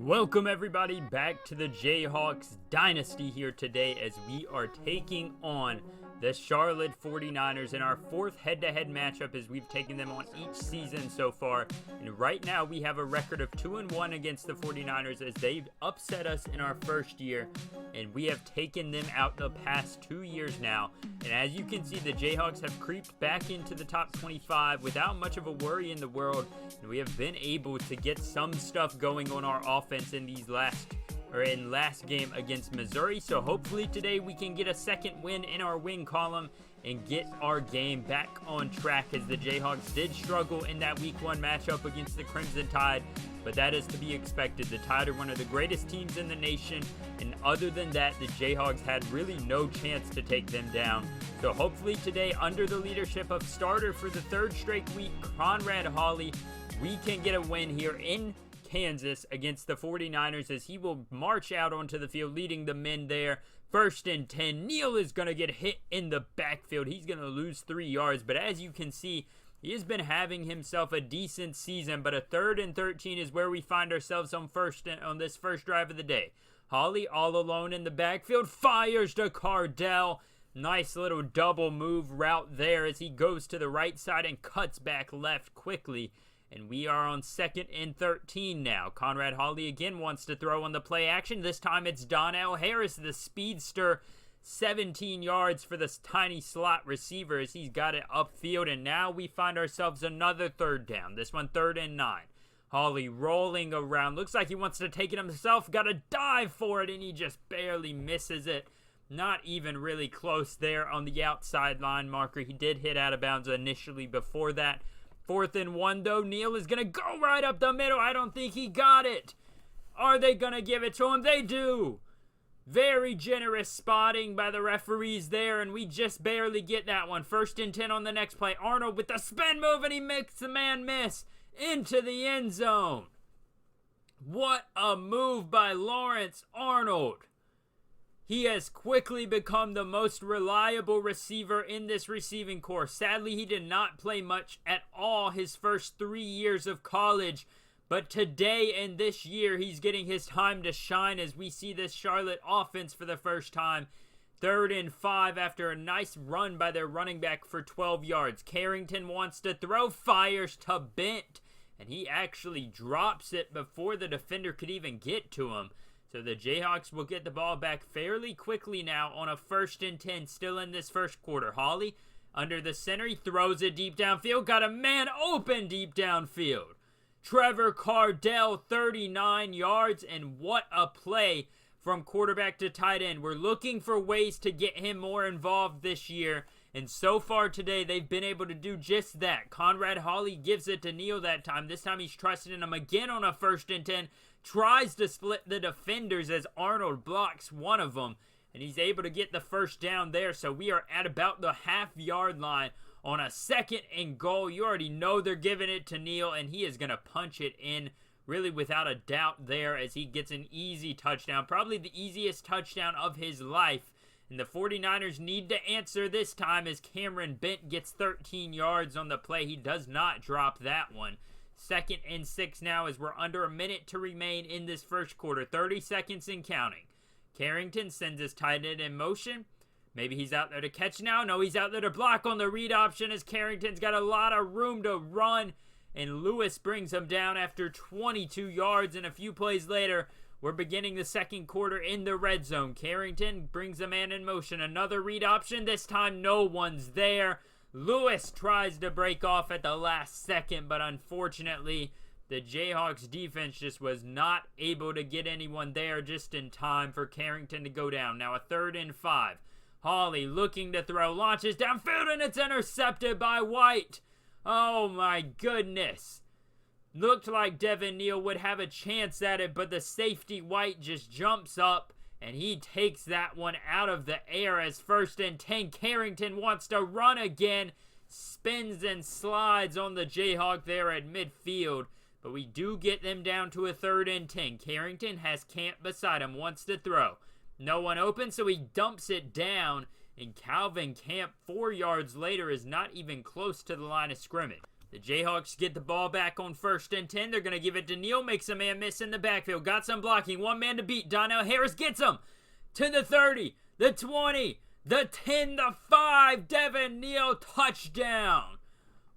Welcome everybody back to the Jayhawks Dynasty here today as we are taking on the Charlotte 49ers in our fourth head-to-head matchup as we've taken them on each season so far. And right now we have a record of 2-1 against the 49ers as they've upset us in our first year. And we have taken them out the past 2 years now. And as you can see, the Jayhawks have creeped back into the top 25 without much of a worry in the world. And we have been able to get some stuff going on our offense in these last game against Missouri. So hopefully today we can get a second win in our win column and get our game back on track, as the Jayhawks did struggle in that week 1 matchup against the Crimson Tide, but that is to be expected. The Tide are one of the greatest teams in the nation, and other than that, the Jayhawks had really no chance to take them down. So hopefully today, under the leadership of starter for the 3rd straight week, Conrad Hawley, we can get a win here in Kansas against the 49ers as he will march out onto the field leading the men there. 1st and 10. Neal is going to get hit in the backfield. He's going to lose 3 yards, but as you can see, he has been having himself a decent season, but a 3rd and 13 is where we find ourselves on this first drive of the day. Hawley all alone in the backfield, fires to Cardell. Nice little double move route there as he goes to the right side and cuts back left quickly. And we are on 2nd and 13 now. Conrad Hawley again wants to throw on the play action. This time it's Donnell Harris, the speedster. 17 yards for this tiny slot receiver as he's got it upfield. And now we find ourselves another 3rd down. This one 3rd and 9. Hawley rolling around. Looks like he wants to take it himself. Got to dive for it and he just barely misses it. Not even really close there on the outside line marker. He did hit out of bounds initially before that. 4th and 1 though. Neal is going to go right up the middle. I don't think he got it. Are they going to give it to him? They do. Very generous spotting by the referees there, and we just barely get that one. 1st and 10 on the next play. Arnold with the spin move, and he makes the man miss into the end zone. What a move by Lawrence Arnold. He has quickly become the most reliable receiver in this receiving corps. Sadly, he did not play much at all his first 3 years of college. But today and this year, he's getting his time to shine as we see this Charlotte offense for the first time. 3rd and 5 after a nice run by their running back for 12 yards. Carrington wants to throw, fires to Bent. And he actually drops it before the defender could even get to him. So the Jayhawks will get the ball back fairly quickly now on a 1st and 10 still in this first quarter. Hawley under the center. He throws it deep downfield. Got a man open deep downfield. Trevor Cardell, 39 yards. And what a play from quarterback to tight end. We're looking for ways to get him more involved this year. And so far today, they've been able to do just that. Conrad Hawley gives it to Neal that time. This time he's trusting him again on a 1st and 10. Tries to split the defenders as Arnold blocks one of them. And he's able to get the 1st down there. So we are at about the half-yard line on a 2nd and goal. You already know they're giving it to Neal, and he is going to punch it in really without a doubt there as he gets an easy touchdown. Probably the easiest touchdown of his life. And the 49ers need to answer this time as Cameron Bent gets 13 yards on the play. He does not drop that one. 2nd and 6 now as we're under a minute to remain in this first quarter. 30 seconds and counting. Carrington sends his tight end in motion. Maybe he's out there to catch now. No, he's out there to block on the read option as Carrington's got a lot of room to run. And Lewis brings him down after 22 yards, and a few plays later, we're beginning the second quarter in the red zone. Carrington brings a man in motion. Another read option. This time no one's there. Lewis tries to break off at the last second, but unfortunately, the Jayhawks defense just was not able to get anyone there just in time for Carrington to go down. Now a 3rd and 5. Hawley looking to throw, launches downfield, and it's intercepted by White. Oh my goodness. Looked like Devin Neal would have a chance at it, but the safety White just jumps up and he takes that one out of the air as 1st and 10. Carrington wants to run again. Spins and slides on the Jayhawk there at midfield. But we do get them down to a 3rd and 10. Carrington has Camp beside him, wants to throw. No one open, so he dumps it down. And Calvin Camp, 4 yards later, is not even close to the line of scrimmage. The Jayhawks get the ball back on 1st and 10. They're going to give it to Neal. Makes a man miss in the backfield. Got some blocking. One man to beat. Donnell Harris gets him to the 30, the 20, the 10, the 5. Devin Neal, touchdown.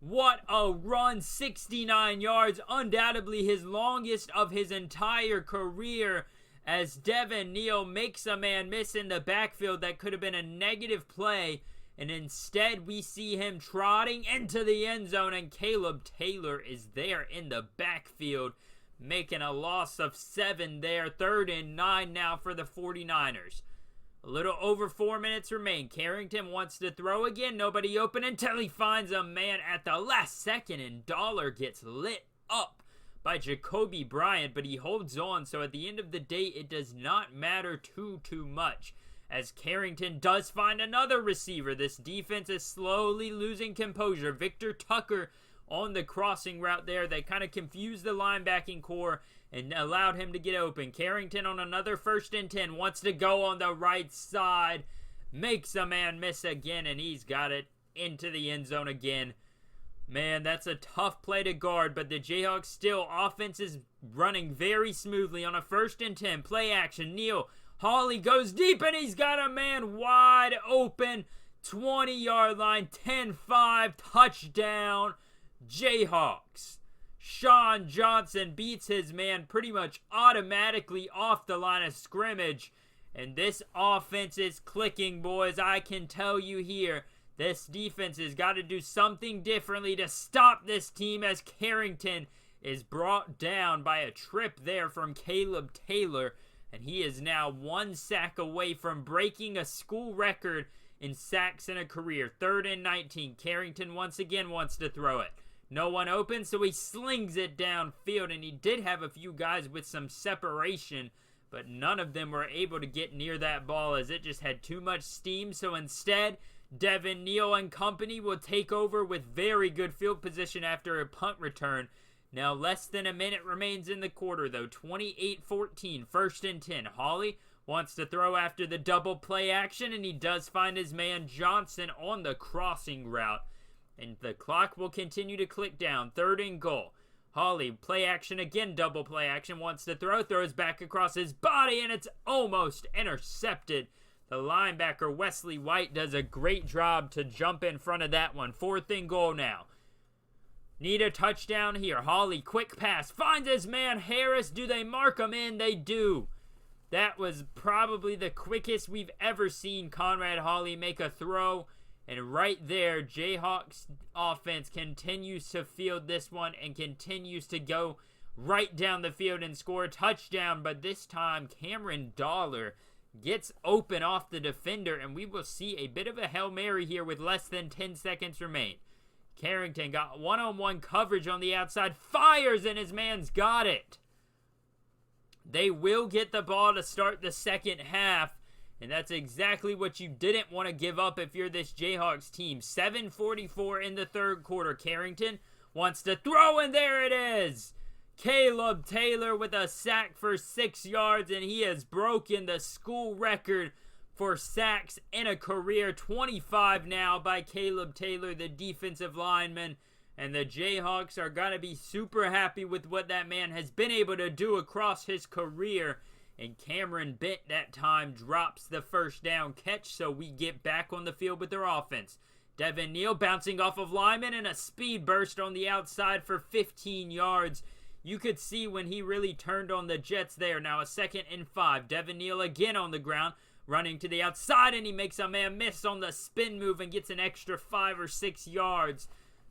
What a run. 69 yards. Undoubtedly his longest of his entire career, as Devin Neal makes a man miss in the backfield. That could have been a negative play. And instead, we see him trotting into the end zone, and Caleb Taylor is there in the backfield, making a loss of 7 there. 3rd and 9 now for the 49ers. A little over 4 minutes remain. Carrington wants to throw again. Nobody open until he finds a man at the last second, and Dollar gets lit up by Jacoby Bryant, but he holds on. So at the end of the day, it does not matter too much, as Carrington does find another receiver. This defense is slowly losing composure. Victor Tucker on the crossing route there. They kind of confused the linebacking core and allowed him to get open. Carrington on another 1st and 10. Wants to go on the right side. Makes a man miss again, and he's got it into the end zone again. Man, that's a tough play to guard, but the Jayhawks still, offense is running very smoothly on a 1st and 10. Play action. Neal Hawley goes deep, and he's got a man wide open. 20-yard line, 10-5, touchdown, Jayhawks. Sean Johnson beats his man pretty much automatically off the line of scrimmage. And this offense is clicking, boys. I can tell you here, this defense has got to do something differently to stop this team, as Carrington is brought down by a trip there from Caleb Taylor. And he is now 1 sack away from breaking a school record in sacks in a career. 3rd and 19. Carrington once again wants to throw it. No one open, so he slings it downfield. And he did have a few guys with some separation, but none of them were able to get near that ball, as it just had too much steam. So instead, Devin Neal and company will take over with very good field position after a punt return. Now less than a minute remains in the quarter, though. 28-14, 1st and 10. Hawley wants to throw after the double play action, and he does find his man Johnson on the crossing route. And the clock will continue to click down. 3rd and goal. Hawley, play action again, double play action, wants to throw, throws back across his body, and it's almost intercepted. The linebacker, Wesley White, does a great job to jump in front of that one. 4th and goal now. Need a touchdown here. Hawley, quick pass, finds his man Harris. Do they mark him in? They do. That was probably the quickest we've ever seen Conrad Hawley make a throw. And right there, Jayhawks offense continues to field this one and continues to go right down the field and score a touchdown. But this time, Cameron Dollar gets open off the defender, and we will see a bit of a Hail Mary here with less than 10 seconds remain. Carrington got one-on-one coverage on the outside, fires, and his man's got it. They will get the ball to start the second half, and that's exactly what you didn't want to give up if you're this Jayhawks team. 7:44 in the 3rd quarter. Carrington wants to throw, and there it is. Caleb Taylor with a sack for 6 yards, and he has broken the school record for sacks in a career. 25 now by Caleb Taylor, the defensive lineman. And the Jayhawks are going to be super happy with what that man has been able to do across his career. And Cameron Bent that time drops the 1st down catch, so we get back on the field with their offense. Devin Neal bouncing off of lineman and a speed burst on the outside for 15 yards. You could see when he really turned on the Jets there. Now a 2nd and 5. Devin Neal again on the ground, running to the outside, and he makes a man miss on the spin move and gets an extra 5 or 6 yards.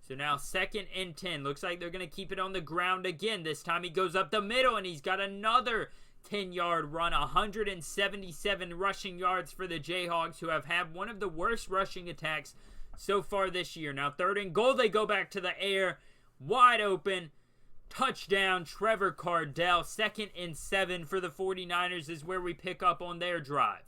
So now 2nd and 10. Looks like they're going to keep it on the ground again. This time he goes up the middle, and he's got another 10-yard run. 177 rushing yards for the Jayhawks, who have had one of the worst rushing attacks so far this year. Now 3rd and goal. They go back to the air. Wide open. Touchdown, Trevor Cardell. 2nd and 7 for the 49ers is where we pick up on their drive.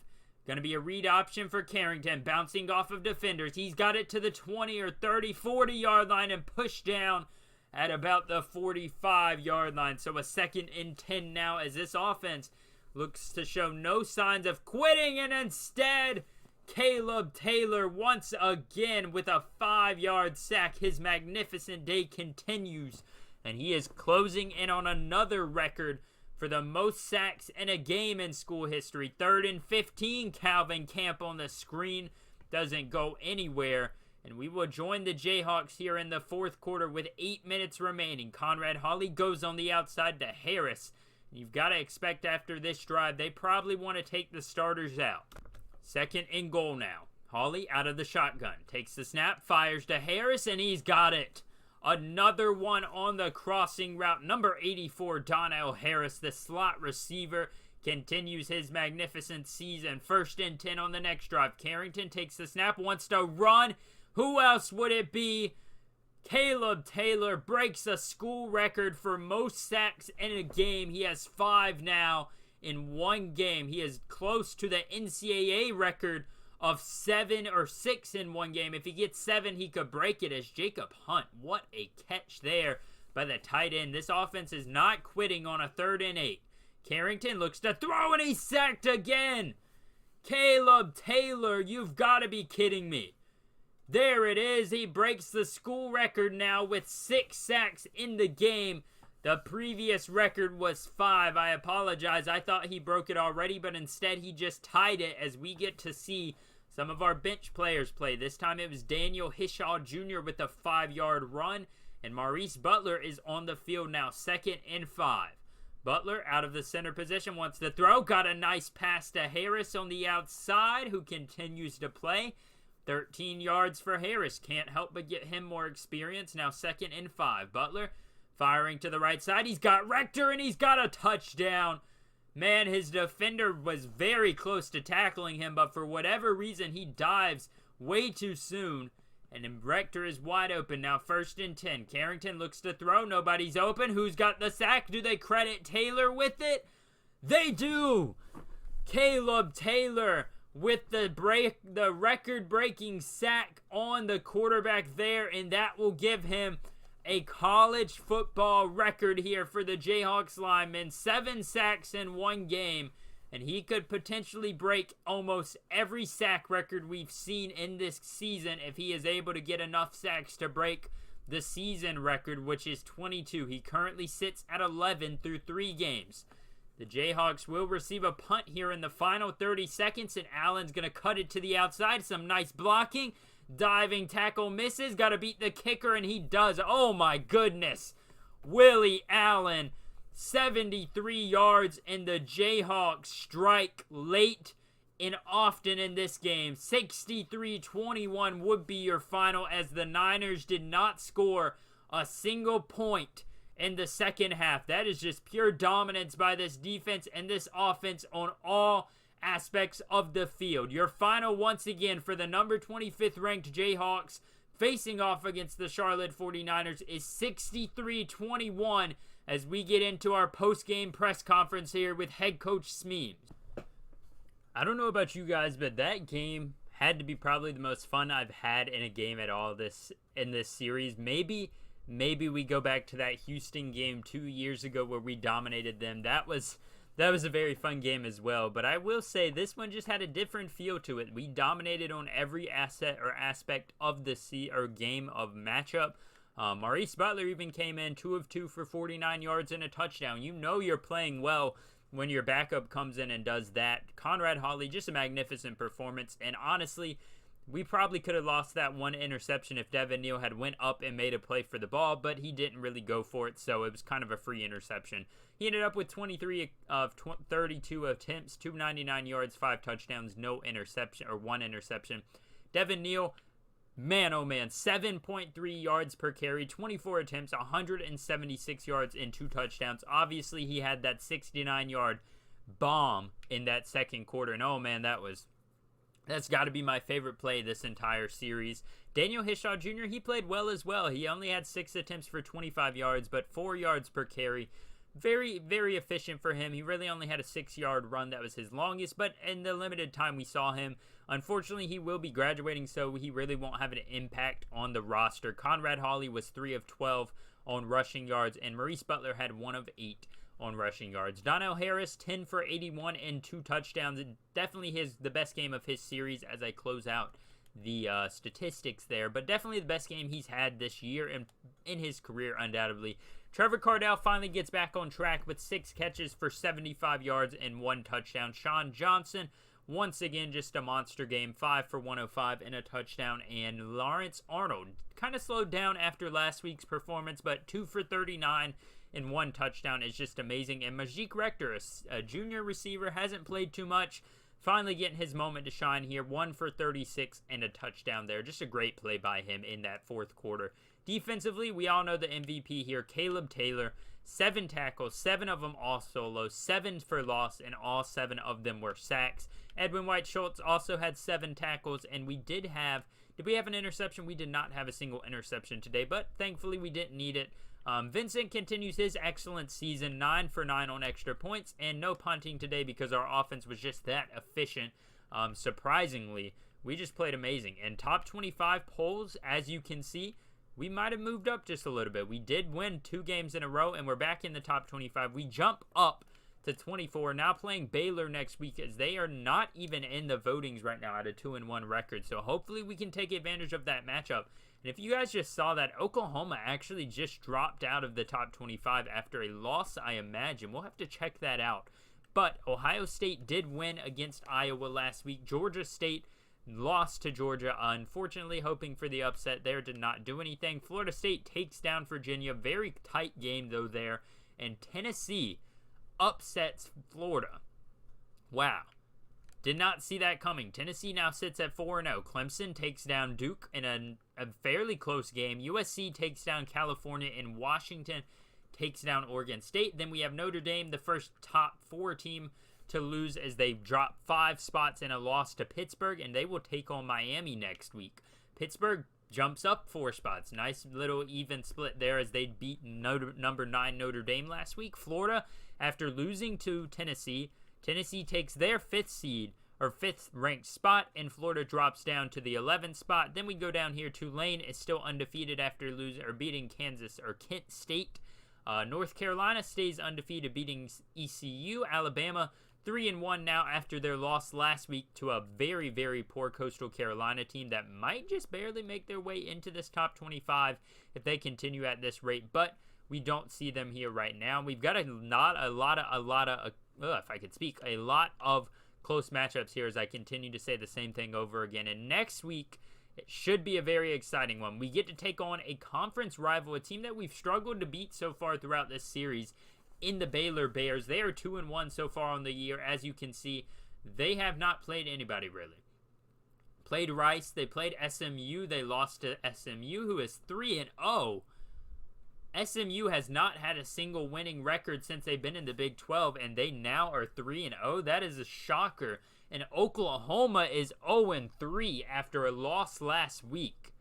Going to be a read option for Carrington, bouncing off of defenders. He's got it to the 20 or 30, 40-yard line and pushed down at about the 45-yard line. So a 2nd and 10 now, as this offense looks to show no signs of quitting, and instead Caleb Taylor once again with a 5-yard sack. His magnificent day continues, and he is closing in on another record for the most sacks in a game in school history. 3rd and 15, Calvin Camp on the screen. Doesn't go anywhere. And we will join the Jayhawks here in the 4th quarter with 8 minutes remaining. Conrad Hawley goes on the outside to Harris. You've got to expect after this drive, they probably want to take the starters out. 2nd and goal now. Hawley out of the shotgun. Takes the snap, fires to Harris, and he's got it. Another one on the crossing route. Number 84, Donnell Harris, the slot receiver, continues his magnificent season. 1st and 10 on the next drive. Carrington takes the snap, wants to run. Who else would it be? Caleb Taylor breaks a school record for most sacks in a game. He has 5 now in one game. He is close to the NCAA record of 7 or 6 in one game. If he gets 7, he could break it as Jacob Hunt. What a catch there by the tight end. This offense is not quitting on a 3rd and 8. Carrington looks to throw, and he's sacked again. Caleb Taylor, you've got to be kidding me. There it is. He breaks the school record now with 6 sacks in the game. The previous record was 5. I apologize. I thought he broke it already, but instead he just tied it as we get to see some of our bench players play. This time it was Daniel Hishaw Jr. with a 5-yard run, and Maurice Butler is on the field now. 2nd and 5. Butler out of the center position, wants to throw. Got a nice pass to Harris on the outside, who continues to play. 13 yards for Harris. Can't help but get him more experience. Now 2nd and 5. Butler firing to the right side. He's got Rector, and he's got a touchdown. Man, his defender was very close to tackling him, but for whatever reason, he dives way too soon. And then Rector is wide open. Now 1st and 10. Carrington looks to throw. Nobody's open. Who's got the sack? Do they credit Taylor with it? They do! Caleb Taylor with the record-breaking sack on the quarterback there, and that will give him a college football record here for the Jayhawks lineman. 7 sacks in one game, and he could potentially break almost every sack record we've seen in this season if he is able to get enough sacks to break the season record, which is 22. He currently sits at 11 through 3 games. The Jayhawks will receive a punt here in the final 30 seconds, and Allen's going to cut it to the outside. Some nice blocking. Diving tackle misses. Got to beat the kicker, and he does. Oh, my goodness. Willie Allen, 73 yards, and the Jayhawks strike late and often in this game. 63-21 would be your final, as the Niners did not score a single point in the second half. That is just pure dominance by this defense and this offense on all aspects of the field. Your final once again for the number 25th ranked Jayhawks facing off against the Charlotte 49ers is 63-21 as we get into our post-game press conference here with head coach Smeems. I don't know about you guys, but that game had to be probably the most fun I've had in a game at all in this series. Maybe we go back to that Houston game 2 years ago where we dominated them. That was a very fun game as well. But I will say this one just had a different feel to it. We dominated on every asset or aspect of the game of matchup. Maurice Butler even came in 2 of 2 for 49 yards and a touchdown. You know you're playing well when your backup comes in and does that. Conrad Hawley, just a magnificent performance. And honestly, we probably could have lost that one interception if Devin Neal had went up and made a play for the ball, but he didn't really go for it, so it was kind of a free interception. He ended up with 23 of 32 attempts, 299 yards, 5 touchdowns, no interception, or 1 interception. Devin Neal, man, oh man, 7.3 yards per carry, 24 attempts, 176 yards, and 2 touchdowns. Obviously, he had that 69-yard bomb in that second quarter, and oh man, that's got to be my favorite play this entire series. Daniel Hishaw Jr., he played well as well. He only had 6 attempts for 25 yards, but 4 yards per carry. Very, very efficient for him. He really only had a 6-yard run. That was his longest, but in the limited time we saw him, unfortunately, he will be graduating, so he really won't have an impact on the roster. Conrad Hawley was 3 of 12 on rushing yards, and Maurice Butler had 1 of 8 on rushing yards. Donnell Harris, 10 for 81 and 2 touchdowns. Definitely the best game of his series as I close out the statistics there, but definitely the best game he's had this year and in his career, undoubtedly. Trevor Cardell finally gets back on track with 6 catches for 75 yards and 1 touchdown. Sean Johnson, once again, just a monster game, 5 for 105 and a touchdown. And Lawrence Arnold kind of slowed down after last week's performance, but 2 for 39 and 1 touchdown is just amazing. And Majik Rector, a junior receiver, hasn't played too much. Finally getting his moment to shine here. 1 for 36 and a touchdown there. Just a great play by him in that fourth quarter. Defensively, we all know the MVP here, Caleb Taylor. 7 tackles, 7 of them all solo, 7 for loss, and all 7 of them were sacks. Edwin White-Schultz also had 7 tackles, and did we have an interception? We did not have a single interception today, but thankfully we didn't need it. Vincent continues his excellent season, 9 for 9 on extra points, and no punting today because our offense was just that efficient. Surprisingly, we just played amazing. And top 25 polls, as you can see, we might have moved up just a little bit. We did win 2 games in a row, and we're back in the top 25. We jump up to 24, now playing Baylor next week, as they are not even in the votings right now at a 2-1 record. So hopefully we can take advantage of that matchup. And if you guys just saw that, Oklahoma actually just dropped out of the top 25 after a loss, I imagine. We'll have to check that out. But Ohio State did win against Iowa last week. Georgia State lost to Georgia, unfortunately, hoping for the upset there, did not do anything. Florida State takes down Virginia. Very tight game, though, there. And Tennessee upsets Florida. Wow. Did not see that coming. Tennessee now sits at 4-0. Clemson takes down Duke in a fairly close game. USC takes down California, and Washington takes down Oregon State. Then we have Notre Dame, the first top 4 team to lose, as they drop 5 spots in a loss to Pittsburgh, and they will take on Miami next week. Pittsburgh jumps up 4 spots. Nice little even split there as they beat number 9 Notre Dame last week. Florida, after losing to Tennessee takes their 5th ranked spot, and Florida drops down to the 11th spot. Then we go down here. Tulane is still undefeated after beating Kent State. North Carolina stays undefeated, beating ECU. Alabama 3-1 now after their loss last week to a very, very poor Coastal Carolina team that might just barely make their way into this top 25 if they continue at this rate, but we don't see them here right now. We've got a lot of close matchups here as I continue to say the same thing over again. And next week, it should be a very exciting one. We get to take on a conference rival, a team that we've struggled to beat so far throughout this series, in the Baylor Bears. They are 2-1 so far on the year. As you can see, they have not played anybody really. Played Rice, they played SMU, they lost to SMU, who is 3-0. SMU has not had a single winning record since they've been in the Big 12, and they now are 3-0. That is a shocker. And Oklahoma is 0-3 after a loss last week.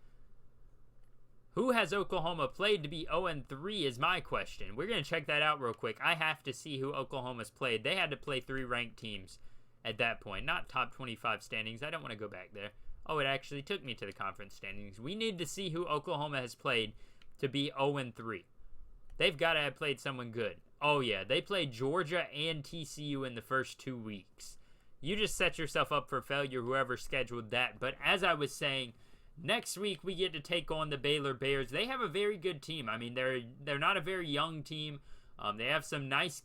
Who has Oklahoma played to be 0-3 is my question. We're going to check that out real quick. I have to see who Oklahoma's played. They had to play 3 ranked teams at that point, not top 25 standings. I don't want to go back there. Oh, it actually took me to the conference standings. We need to see who Oklahoma has played to be 0-3. They've got to have played someone good. Oh, yeah, they played Georgia and TCU in the first 2 weeks. You just set yourself up for failure, whoever scheduled that. But as I was saying, next week we get to take on the Baylor Bears. They have a very good team. I mean, they're not a very young team. They have some nice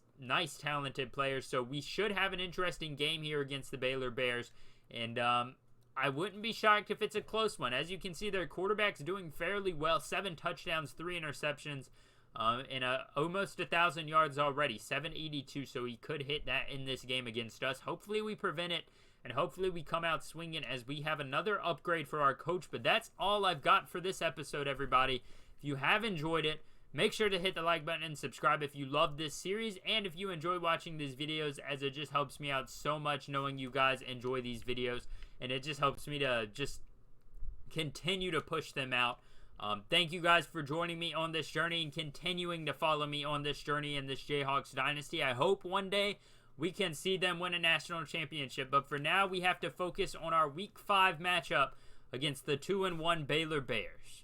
talented players. So we should have an interesting game here against the Baylor Bears. And I wouldn't be shocked if it's a close one. As you can see, their quarterback's doing fairly well. 7 touchdowns, 3 interceptions, and almost 1,000 yards already. 782, so he could hit that in this game against us. Hopefully we prevent it, and hopefully we come out swinging as we have another upgrade for our coach. But that's all I've got for this episode, everybody. If you have enjoyed it, make sure to hit the like button and subscribe if you love this series, and if you enjoy watching these videos, as it just helps me out so much knowing you guys enjoy these videos, and it just helps me to just continue to push them out. Thank you guys for joining me on this journey and continuing to follow me on this journey in this Jayhawks dynasty. I hope one day we can see them win a national championship, but for now we have to focus on our Week 5 matchup against the 2-1 Baylor Bears.